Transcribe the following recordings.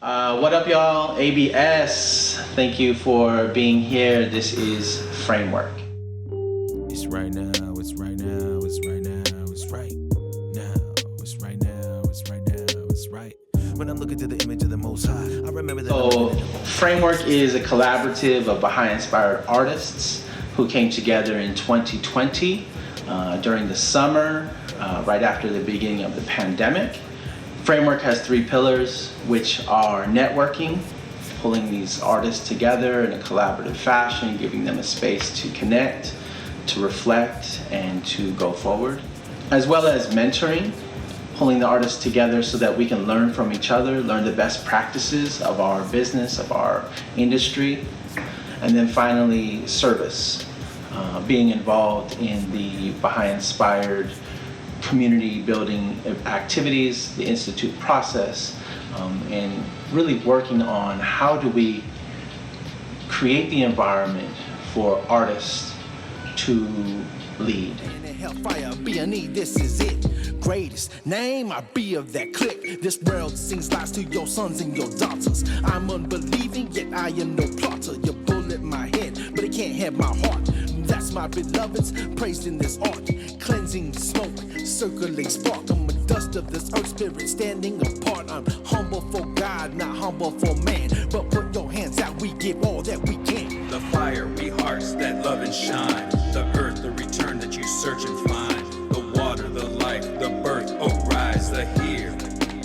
What up, y'all? ABS. Thank you for being here. This is Framework. It's right now, it's right now, it's right now, it's right now, it's right now, it's right now, it's right. When I'm looking to the image of the Most High, I remember that. So, Framework is a collaborative of Bahá'í-inspired artists who came together in 2020 during the summer, right after the beginning of the pandemic. Framework has three pillars, which are networking, pulling these artists together in a collaborative fashion, giving them a space to connect, to reflect, and to go forward, as well as mentoring, pulling the artists together so that we can learn from each other, learn the best practices of our business, of our industry, and then finally service, being involved in the Baha'i-inspired community building activities, the Institute process, and really working on how do we create the environment for artists to lead. Hellfire, B&E, this is it. Greatest name, I be of that clique. This world sings lies to your sons and your daughters. I'm unbelieving, yet I am no plotter. Your bullet my head, but it can't have my heart. That's my beloveds, praised in this art. Cleansing smoke, circling spark. I'm a dust of this earth spirit standing apart. I'm humble for God, not humble for man. But put your hands out, we give all that we can. The fiery hearts that love and shine. The earth, the return that you search and find. The water, the life, the birth, oh rise, the here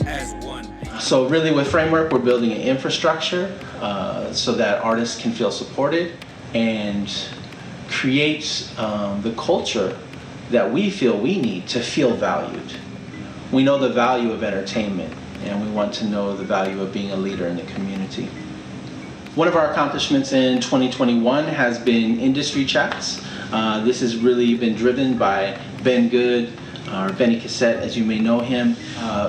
as one. So really with Framework, we're building an infrastructure so that artists can feel supported and create the culture that we feel we need to feel valued. We know the value of entertainment, and we want to know the value of being a leader in the community. One of our accomplishments in 2021 has been industry chats. This has really been driven by Ben Good, or Benny Cassette, as you may know him.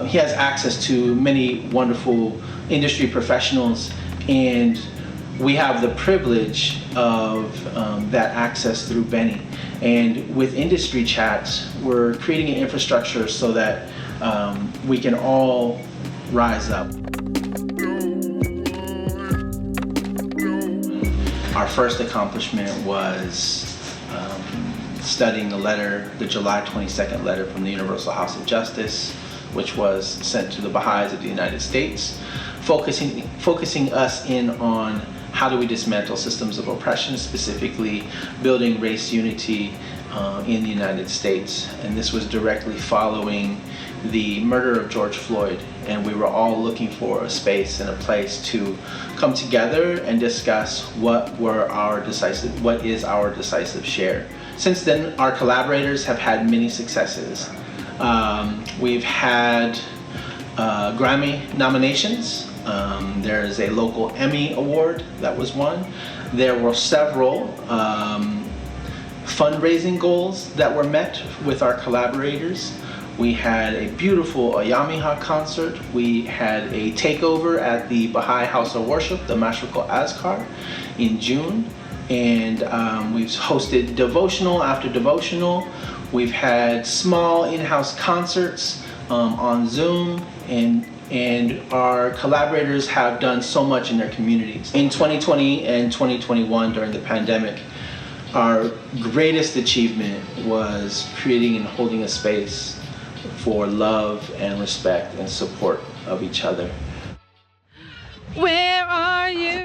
He has access to many wonderful industry professionals, and we have the privilege of that access through Benny. And with industry chats, we're creating an infrastructure so that we can all rise up. Our first accomplishment was studying the July 22nd letter from the Universal House of Justice, which was sent to the Baha'is of the United States, focusing us in on how do we dismantle systems of oppression, specifically building race unity in the United States. And this was directly following the murder of George Floyd. And we were all looking for a space and a place to come together and discuss what is our decisive share. Since then, our collaborators have had many successes. We've had Grammy nominations. There's a local Emmy award that was won. There were several fundraising goals that were met with our collaborators. We had a beautiful Ayamiha concert. We had a takeover at the Baha'i House of Worship, the Mashriq Azkar, in June. And we've hosted devotional after devotional. We've had small in-house concerts on Zoom, and our collaborators have done so much in their communities. In 2020 and 2021, during the pandemic, our greatest achievement was creating and holding a space for love and respect and support of each other. Where are you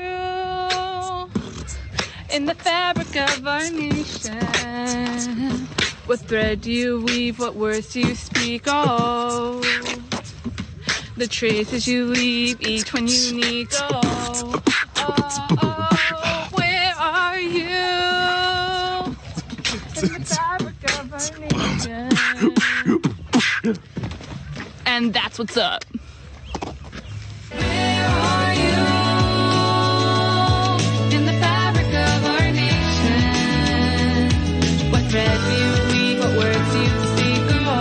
in the fabric of our nation? What thread do you weave? What words do you speak? Oh, the traces you leave, each one unique. Oh, where are you in the fabric of our nation? And that's what's up. Where are you in the fabric of our nation? What thread do you weave? What words do you speak? Oh,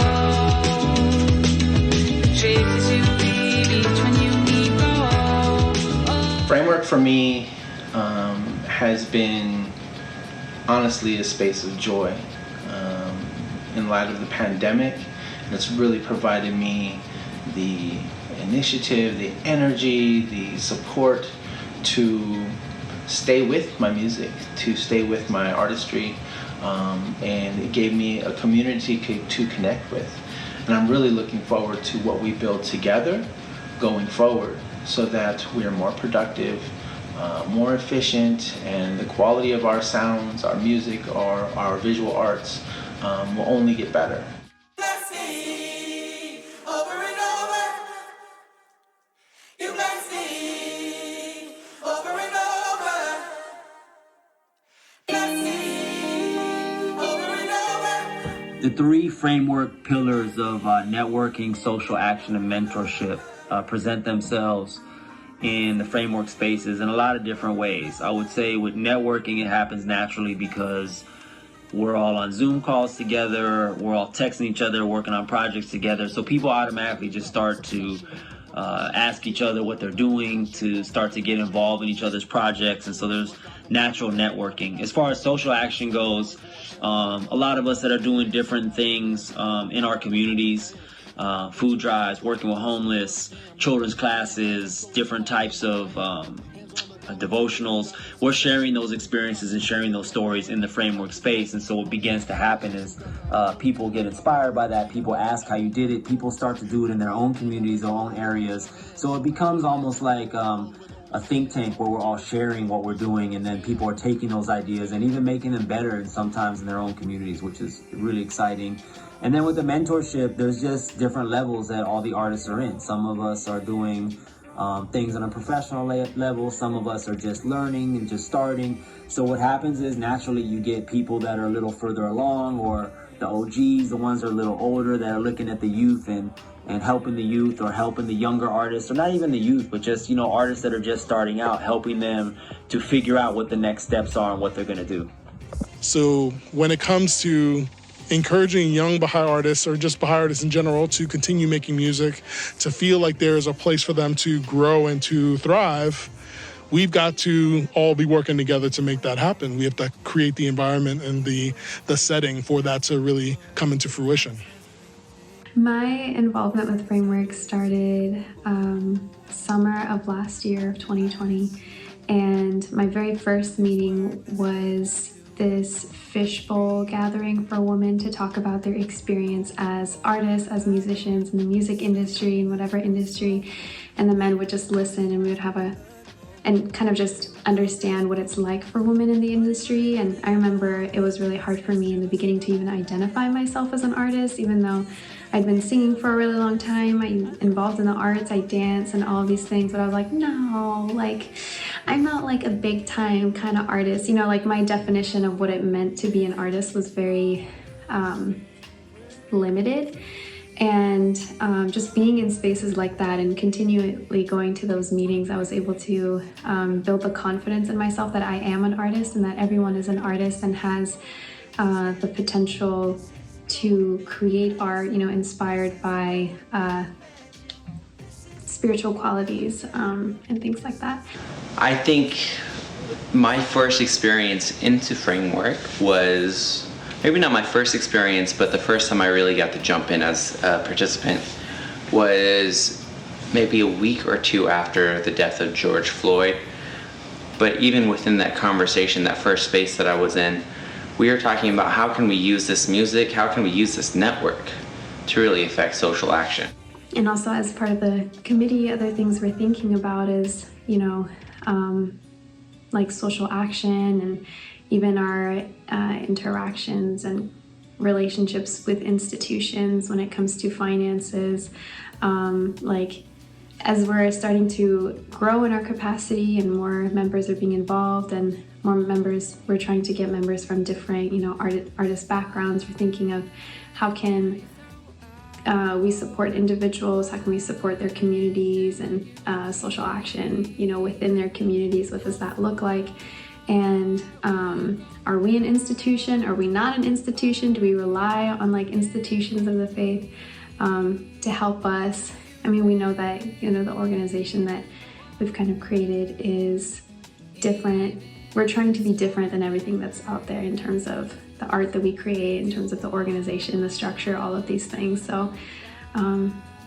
the traces you leave, each one unique. Oh. Framework for me has been honestly a space of joy in light of the pandemic. It's really provided me the initiative, the energy, the support to stay with my music, to stay with my artistry, and it gave me a community to connect with. And I'm really looking forward to what we build together going forward, so that we are more productive, more efficient, and the quality of our sounds, our music, or our visual arts will only get better. The three framework pillars of networking, social action, and mentorship present themselves in the framework spaces in a lot of different ways. I would say with networking, it happens naturally because we're all on Zoom calls together, we're all texting each other, working on projects together. So people automatically just start to ask each other what they're doing, to start to get involved in each other's projects. And so there's natural networking. As far as social action goes, a lot of us that are doing different things in our communities, food drives, working with homeless, children's classes, different types of devotionals, we're sharing those experiences and sharing those stories in the framework space. And so what begins to happen is people get inspired by that. People ask how you did it. People start to do it in their own communities, their own areas. So it becomes almost like a think tank where we're all sharing what we're doing, and then people are taking those ideas and even making them better, and sometimes in their own communities, which is really exciting. And then with the mentorship, there's just different levels that all the artists are in. Some of us are doing things on a professional level. Some of us are just learning and just starting. So what happens is naturally you get people that are a little further along, or the OGs, the ones that are a little older, that are looking at the youth and helping the youth, or helping the younger artists, or not even the youth, but just, artists that are just starting out, helping them to figure out what the next steps are and what they're going to do. So when it comes to encouraging young Baha'i artists, or just Baha'i artists in general, to continue making music, to feel like there is a place for them to grow and to thrive, we've got to all be working together to make that happen. We have to create the environment and the setting for that to really come into fruition. My involvement with Framework started summer of last year, of 2020, and my very first meeting was this fishbowl gathering for women to talk about their experience as artists, as musicians in the music industry, in whatever industry, and the men would just listen, and we would have and kind of just understand what it's like for women in the industry. And I remember it was really hard for me in the beginning to even identify myself as an artist, even though I'd been singing for a really long time. I'm involved in the arts, I dance and all of these things, but I was like, no, I'm not like a big time kind of artist. My definition of what it meant to be an artist was very limited. And just being in spaces like that and continually going to those meetings, I was able to build the confidence in myself that I am an artist, and that everyone is an artist and has the potential to create art, inspired by spiritual qualities and things like that. I think my first experience into Framework was, maybe not my first experience, but the first time I really got to jump in as a participant was maybe a week or two after the death of George Floyd. But even within that conversation, that first space that I was in, we were talking about how can we use this music, how can we use this network to really affect social action. And also as part of the committee, other things we're thinking about is, like social action, and even our interactions and relationships with institutions when it comes to finances. As we're starting to grow in our capacity and more members are being involved, and more members, we're trying to get members from different, artist backgrounds. We're thinking of how can we support individuals, how can we support their communities, and social action, within their communities. What does that look like? And are we an institution? Are we not an institution? Do we rely on institutions of the faith to help us? We know that, the organization that we've kind of created is different. We're trying to be different than everything that's out there in terms of the art that we create, in terms of the organization, the structure, all of these things. So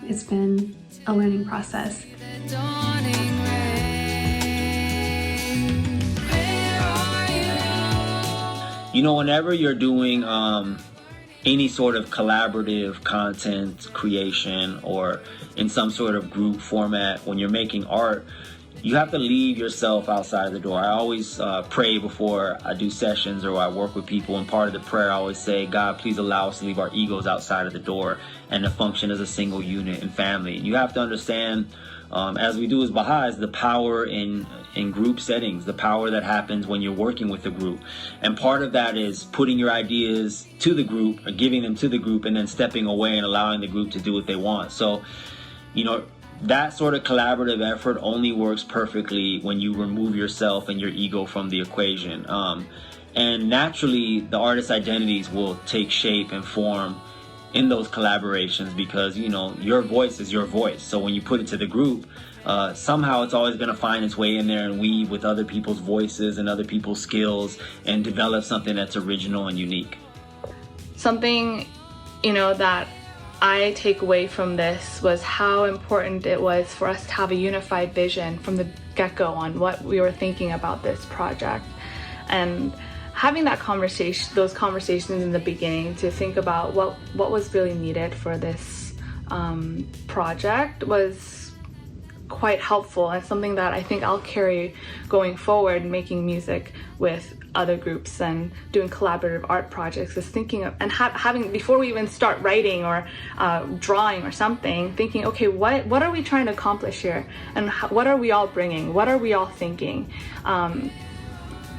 it's been a learning process. You know, whenever you're doing any sort of collaborative content creation or in some sort of group format, when you're making art, you have to leave yourself outside of the door. I always pray before I do sessions or I work with people, and part of the prayer I always say, God, please allow us to leave our egos outside of the door and to function as a single unit and family. You have to understand, as we do as Baha'is, the power in group settings, the power that happens when you're working with a group. And part of that is putting your ideas to the group or giving them to the group and then stepping away and allowing the group to do what they want. So, you know, that sort of collaborative effort only works perfectly when you remove yourself and your ego from the equation. And naturally, the artist's identities will take shape and form in those collaborations because, you know, your voice is your voice. So when you put it to the group, somehow it's always going to find its way in there and weave with other people's voices and other people's skills and develop something that's original and unique. Something, you know, that I take away from this was how important it was for us to have a unified vision from the get-go on what we were thinking about this project. And having that conversation, those conversations in the beginning to think about what was really needed for this project was quite helpful, and something that I think I'll carry going forward, making music with other groups and doing collaborative art projects, is thinking of, and having, before we even start writing or drawing or something, thinking, okay, what are we trying to accomplish here, and what are we all bringing, what are we all thinking,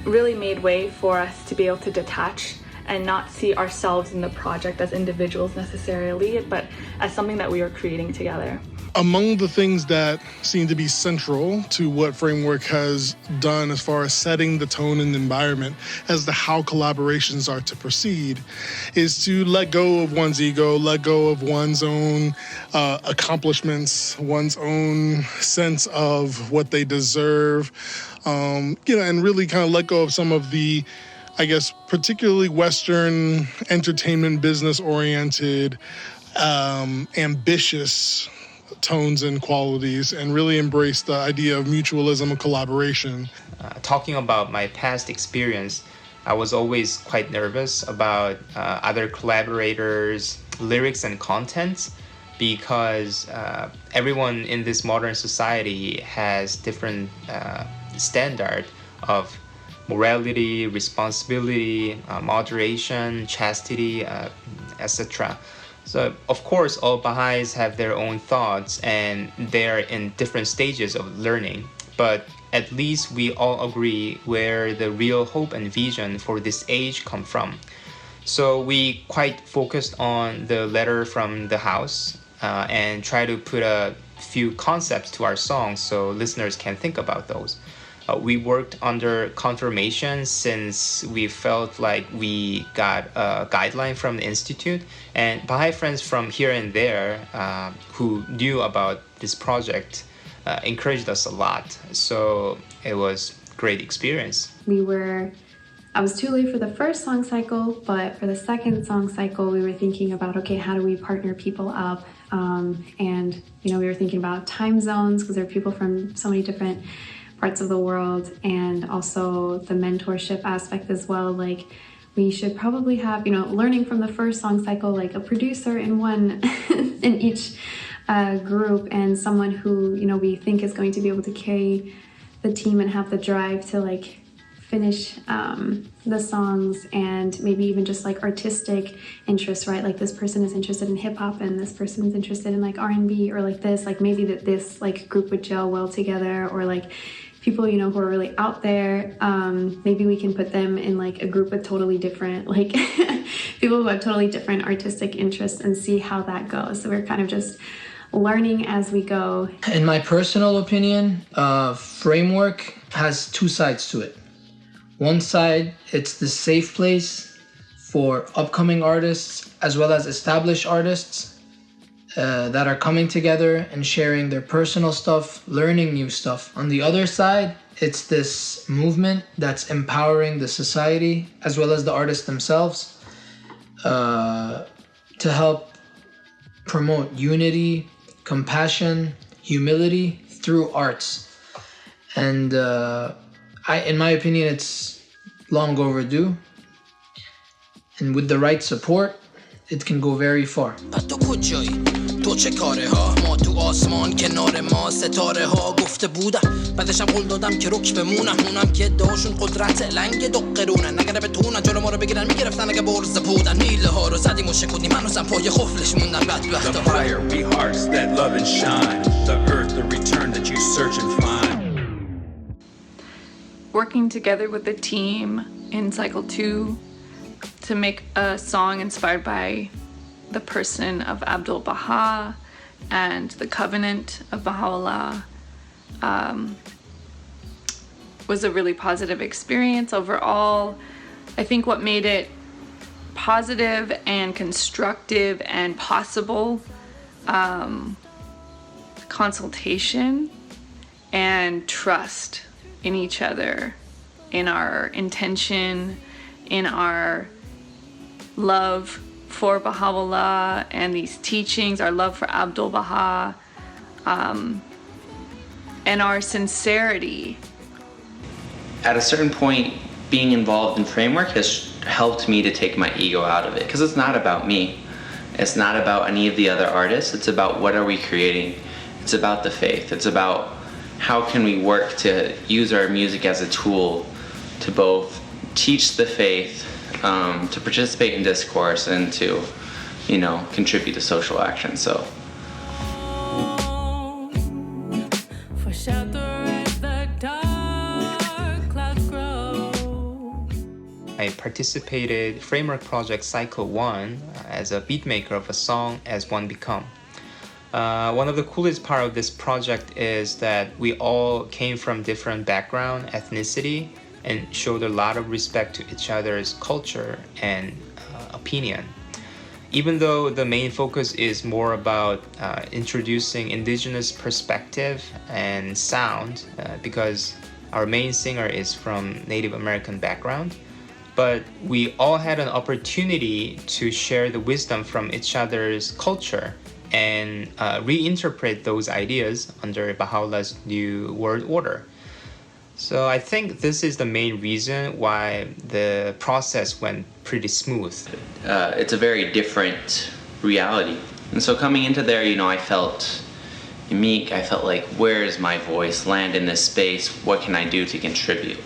really made way for us to be able to detach and not see ourselves in the project as individuals necessarily, but as something that we are creating together. Among the things that seem to be central to what Framework has done as far as setting the tone and environment as to how collaborations are to proceed is to let go of one's ego, let go of one's own accomplishments, one's own sense of what they deserve, and really kind of let go of some of the, I guess, particularly Western entertainment business-oriented, ambitious tones and qualities, and really embrace the idea of mutualism and collaboration. Talking about my past experience, I was always quite nervous about other collaborators, lyrics and contents, because everyone in this modern society has different standard of morality, responsibility, moderation, chastity, etc. So, of course, all Baha'is have their own thoughts and they're in different stages of learning. But at least we all agree where the real hope and vision for this age come from. So we quite focused on the letter from the house and try to put a few concepts to our songs so listeners can think about those. We worked under confirmation since we felt like we got a guideline from the Institute, and Baha'i friends from here and there who knew about this project encouraged us a lot. So it was a great experience. I was too late for the first song cycle, but for the second song cycle, we were thinking about, okay, how do we partner people up? And, we were thinking about time zones because there are people from so many different parts of the world, and also the mentorship aspect as well. Like, we should probably have, learning from the first song cycle, like a producer in in each group, and someone who, we think is going to be able to carry the team and have the drive to finish the songs, and maybe even just artistic interests, right? Like, this person is interested in hip hop and this person is interested in R&B, or this, maybe that this group would gel well together, or people, who are really out there, maybe we can put them in a group with totally different, people who have totally different artistic interests, and see how that goes. So we're kind of just learning as we go. In my personal opinion, Framework has two sides to it. One side, it's the safe place for upcoming artists as well as established artists that are coming together and sharing their personal stuff, learning new stuff. On the other side, it's this movement that's empowering the society as well as the artists themselves to help promote unity, compassion, humility through arts. And in my opinion, it's long overdue. And with the right support, it can go very far. تو چه کاره ها ما تو آسمان کنار ما ستاره ها گفته بودم بعدشم قول دادم که رک بمونم اونم که داشون قدرت لنگ دقرونن نگره بتونن جلو ما رو بگیرن میگرفتن اگه برز بودن نیله ها رو زدیم و شکونیم منوزم پای خفلش موندن بدبخت The fire we hearts that love and shine, the earth, the return that you search and find. Working together with the team in cycle 2 to make a song inspired by the person of Abdul Baha and the covenant of Baha'u'llah was a really positive experience overall. I think what made it positive and constructive and possible, consultation and trust in each other, in our intention, in our love for Baha'u'llah and these teachings, our love for Abdul Baha, and our sincerity. At a certain point, being involved in Framework has helped me to take my ego out of it, because it's not about me. It's not about any of the other artists. It's about what are we creating. It's about the faith. It's about how can we work to use our music as a tool to both teach the faith, to participate in discourse, and to, contribute to social action. So. I participated Framework Project Cycle 1 as a beatmaker of a song As One Become. One of the coolest part of this project is that we all came from different background, ethnicity, and showed a lot of respect to each other's culture and opinion. Even though the main focus is more about introducing indigenous perspective and sound, because our main singer is from Native American background, but we all had an opportunity to share the wisdom from each other's culture and reinterpret those ideas under Baha'u'llah's New World Order. So I think this is the main reason why the process went pretty smooth. It's a very different reality. And so coming into there, I felt unique. I felt like, where is my voice land in this space? What can I do to contribute?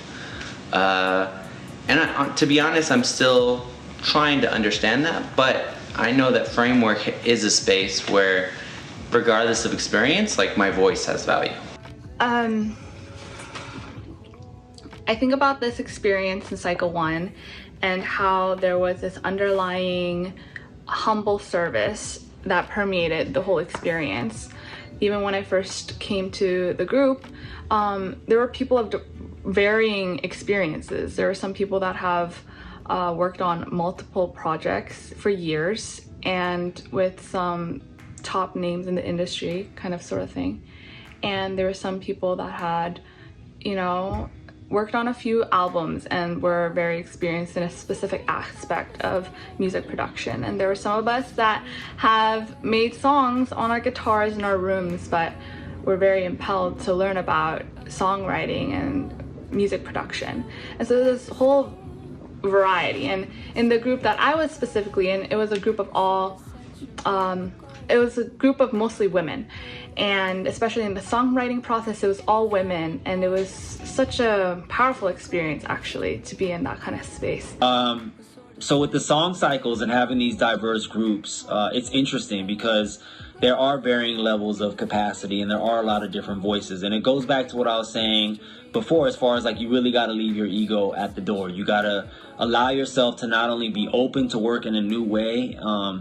To be honest, I'm still trying to understand that, but I know that Framework is a space where, regardless of experience, my voice has value. I think about this experience in cycle 1 and how there was this underlying humble service that permeated the whole experience. Even when I first came to the group, there were people of varying experiences. There are some people that have worked on multiple projects for years and with some top names in the industry, sort of thing. And there were some people that had, worked on a few albums and were very experienced in a specific aspect of music production. And there were some of us that have made songs on our guitars in our rooms, but were very impelled to learn about songwriting and music production. And so this whole variety. And in the group that I was specifically in, it was a group of mostly women. And especially in the songwriting process, it was all women, and it was such a powerful experience actually to be in that kind of space. So with the song cycles and having these diverse groups, it's interesting because there are varying levels of capacity and there are a lot of different voices. And it goes back to what I was saying before, as far as you really got to leave your ego at the door. You got to allow yourself to not only be open to work in a new way,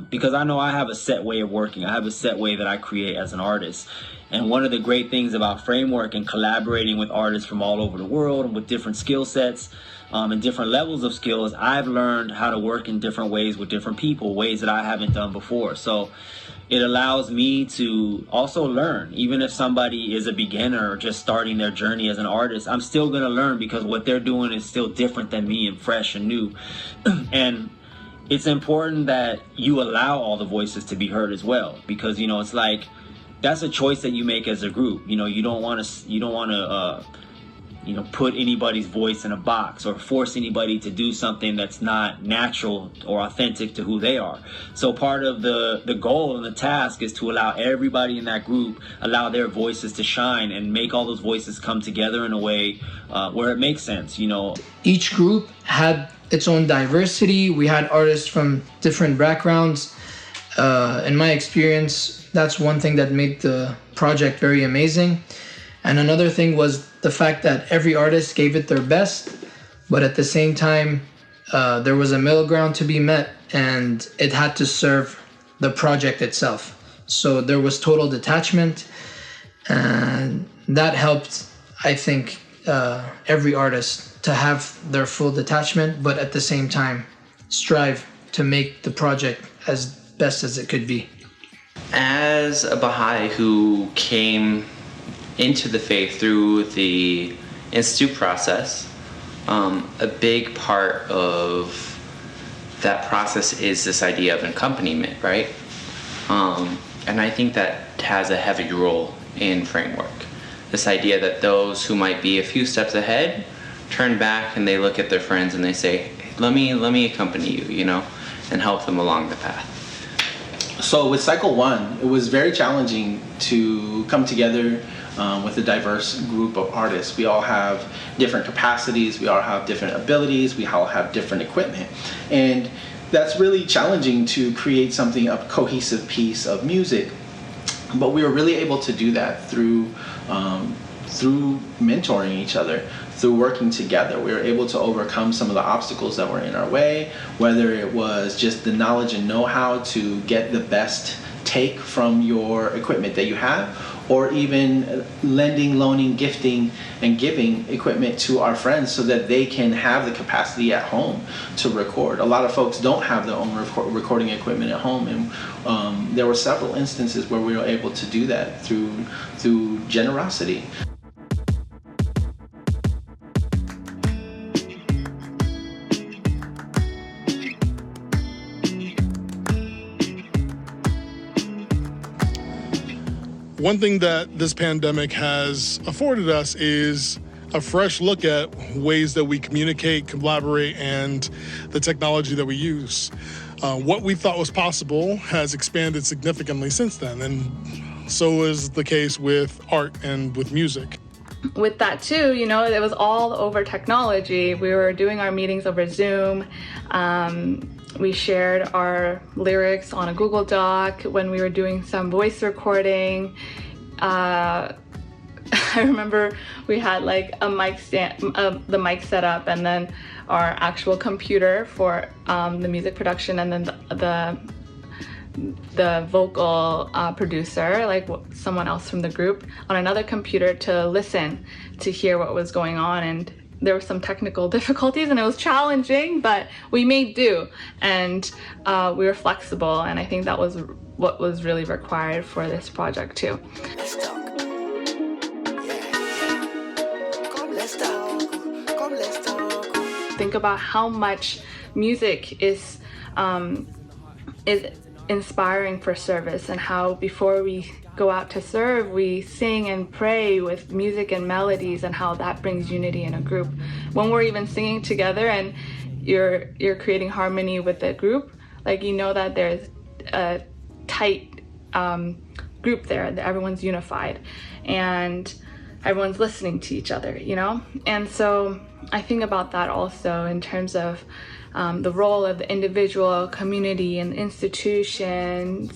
because I know I have a set way of working. I have a set way that I create as an artist. And one of the great things about Framework and collaborating with artists from all over the world and with different skill sets and different levels of skills, I've learned how to work in different ways with different people, ways that I haven't done before. So it allows me to also learn. Even if somebody is a beginner or just starting their journey as an artist, I'm still going to learn because what they're doing is still different than me and fresh and new. And it's important that you allow all the voices to be heard as well, because, it's that's a choice that you make as a group. You don't want to put anybody's voice in a box or force anybody to do something that's not natural or authentic to who they are. So part of the goal and the task is to allow everybody in that group, allow their voices to shine and make all those voices come together in a way where it makes sense, Each group had its own diversity. We had artists from different backgrounds. In my experience, that's one thing that made the project very amazing. And another thing was the fact that every artist gave it their best, but at the same time, there was a middle ground to be met, and it had to serve the project itself. So there was total detachment, and that helped, I think, every artist to have their full detachment, but at the same time, strive to make the project as best as it could be. As a Baha'i who came into the faith through the institute process, a big part of that process is this idea of accompaniment, right? And I think that has a heavy role in framework. This idea that those who might be a few steps ahead turn back and they look at their friends and they say, let me accompany you, and help them along the path. So with Cycle 1, it was very challenging to come together with a diverse group of artists. We all have different capacities, we all have different abilities, we all have different equipment. And that's really challenging to create something, a cohesive piece of music. But we were really able to do that through mentoring each other, through working together. We were able to overcome some of the obstacles that were in our way, whether it was just the knowledge and know-how to get the best take from your equipment that you have, or even lending, loaning, gifting, and giving equipment to our friends so that they can have the capacity at home to record. A lot of folks don't have their own recording equipment at home, and there were several instances where we were able to do that through generosity. One thing that this pandemic has afforded us is a fresh look at ways that we communicate, collaborate, and the technology that we use. What we thought was possible has expanded significantly since then, and so is the case with art and with music. With that too, it was all over technology. We were doing our meetings over Zoom. We shared our lyrics on a Google Doc when we were doing some voice recording. I remember we had like a mic stand, the mic set up, and then our actual computer for the music production, and then the vocal producer, like someone else from the group, on another computer to listen to hear what was going on. And there were some technical difficulties and it was challenging, but we made do, and we were flexible, and I think that was what was really required for this project too. Let's talk. Let's talk. Come, let's talk. Think about how much music is inspiring for service, and how before we go out to serve, we sing and pray with music and melodies, and how that brings unity in a group. When we're even singing together and you're creating harmony with the group, like that there's a tight group there, that everyone's unified and everyone's listening to each other, And so I think about that also in terms of the role of the individual, community, and institutions,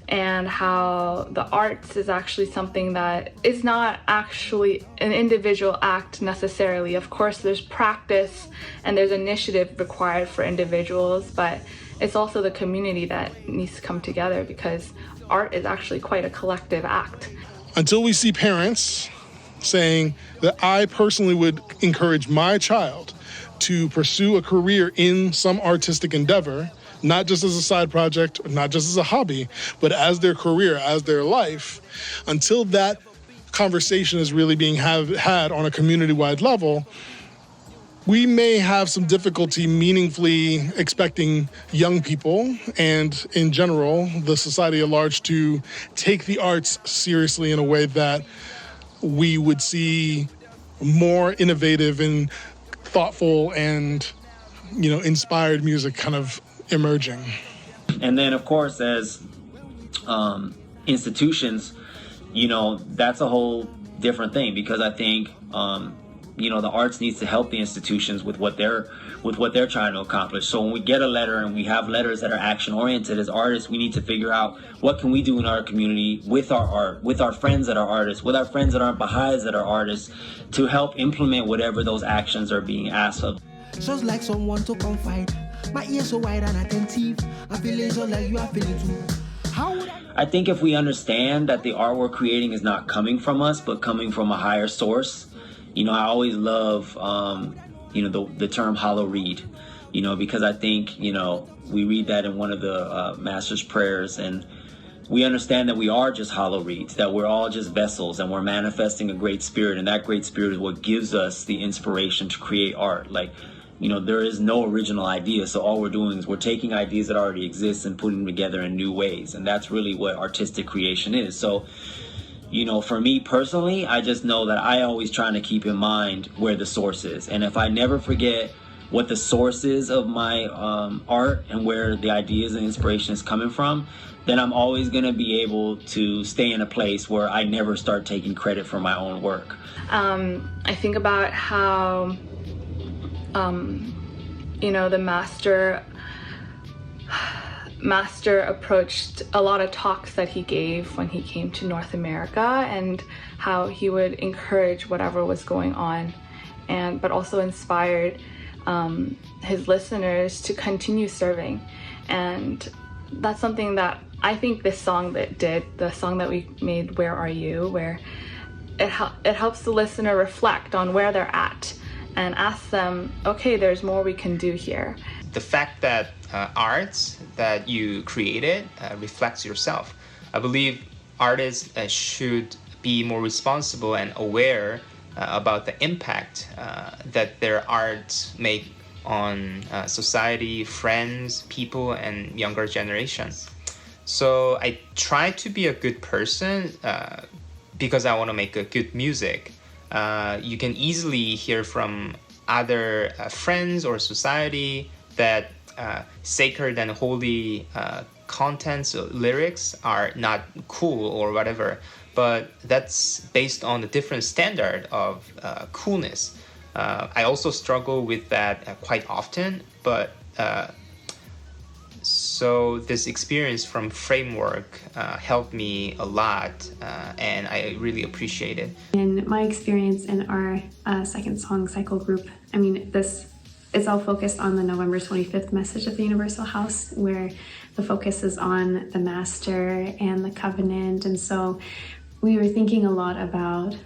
and how the arts is actually something that is not actually an individual act necessarily. Of course, there's practice and there's initiative required for individuals, but it's also the community that needs to come together, because art is actually quite a collective act. Until we see parents saying that I personally would encourage my child to pursue a career in some artistic endeavor, not just as a side project, not just as a hobby, but as their career, as their life, until that conversation is really being had on a community-wide level, we may have some difficulty meaningfully expecting young people and in general the society at large to take the arts seriously in a way that we would see more innovative and thoughtful and, inspired music kind of emerging. And then, of course, as institutions, that's a whole different thing, because I think, the arts needs to help the institutions with what they're trying to accomplish. So when we get a letter and we have letters that are action oriented, as artists, we need to figure out what can we do in our community with our art, with our friends that are artists, with our friends that aren't Baha'is that are artists, to help implement whatever those actions are being asked of. Just like someone to confide. My ears so wide and attentive. I'm feeling so like you are feeling too. How would I think if we understand that the art we're creating is not coming from us, but coming from a higher source. I always love, the term hollow reed, because I think, we read that in one of the Master's prayers, and we understand that we are just hollow reeds, that we're all just vessels, and we're manifesting a great spirit, and that great spirit is what gives us the inspiration to create art. Like, there is no original idea, so all we're doing is we're taking ideas that already exist and putting them together in new ways, and that's really what artistic creation is. So, for me personally, I just know that I always trying to keep in mind where the source is. And if I never forget what the source is of my art and where the ideas and inspiration is coming from, then I'm always going to be able to stay in a place where I never start taking credit for my own work. I think about how, the master approached a lot of talks that he gave when he came to North America, and how he would encourage whatever was going on, but also inspired his listeners to continue serving. And that's something that I think this song the song that we made, Where Are You, where it helps the listener reflect on where they're at and ask them, okay, there's more we can do here. The fact that art that you created reflects yourself. I believe artists should be more responsible and aware about the impact that their art make on society, friends, people, and younger generations. So I try to be a good person because I want to make a good music. You can easily hear from other friends or society that sacred and holy contents or lyrics are not cool or whatever, but that's based on a different standard of coolness. I also struggle with that quite often, but so this experience from Framework helped me a lot, and I really appreciate it. In my experience in our second song cycle group, it's all focused on the November 25th message of the Universal House, where the focus is on the Master and the covenant. And so we were thinking a lot about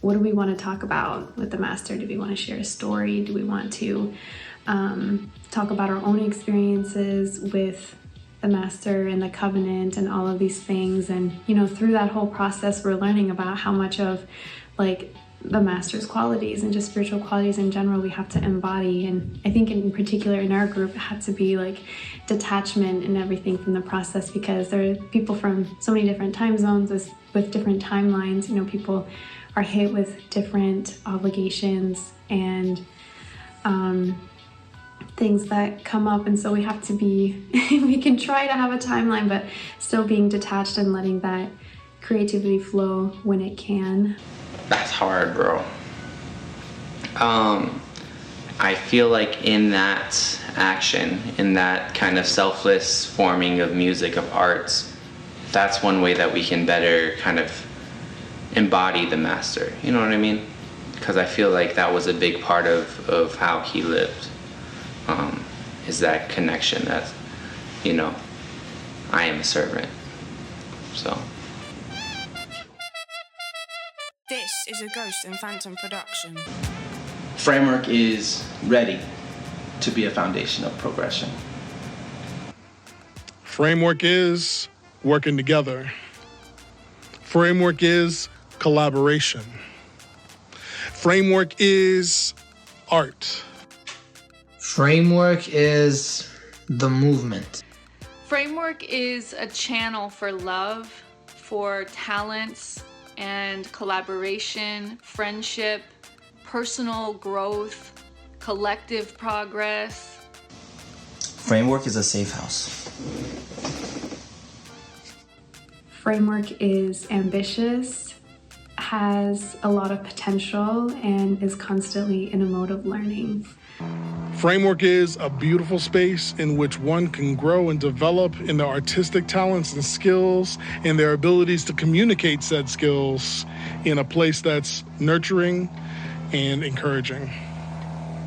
what do we want to talk about with the Master? Do we want to share a story? Do we want to talk about our own experiences with the Master and the covenant and all of these things? And, through that whole process, we're learning about how much of the Master's qualities and just spiritual qualities in general we have to embody. And I think in particular in our group, it had to be detachment and everything from the process, because there are people from so many different time zones with different timelines. People are hit with different obligations and things that come up, and so we have to be we can try to have a timeline, but still being detached and letting that creativity flow when it can. That's hard, bro. I feel like in that action, in that kind of selfless forming of music, of arts, that's one way that we can better kind of embody the Master. You know what I mean? Because I feel like that was a big part of how he lived, is that connection that, I am a servant. So. This is a Ghost and Phantom production. Framework is ready to be a foundation of progression. Framework is working together. Framework is collaboration. Framework is art. Framework is the movement. Framework is a channel for love, for talents and collaboration, friendship, personal growth, collective progress. Framework is a safe house. Framework is ambitious, has a lot of potential, and is constantly in a mode of learning. Framework is a beautiful space in which one can grow and develop in their artistic talents and skills and their abilities to communicate said skills in a place that's nurturing and encouraging.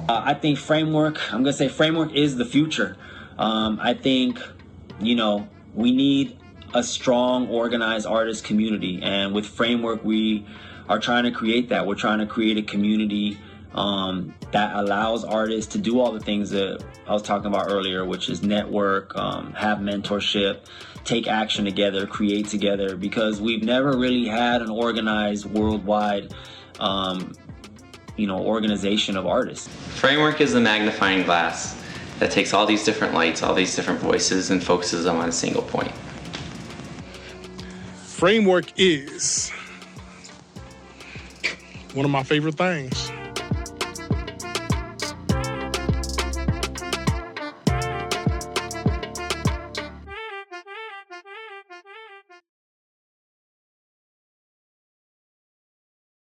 I think Framework is the future. I think, we need a strong, organized artist community. And with Framework, we are trying to create that. We're trying to create a community that allows artists to do all the things that I was talking about earlier, which is network, have mentorship, take action together, create together, because we've never really had an organized worldwide organization of artists. Framework is the magnifying glass that takes all these different lights, all these different voices, and focuses them on a single point. Framework is one of my favorite things.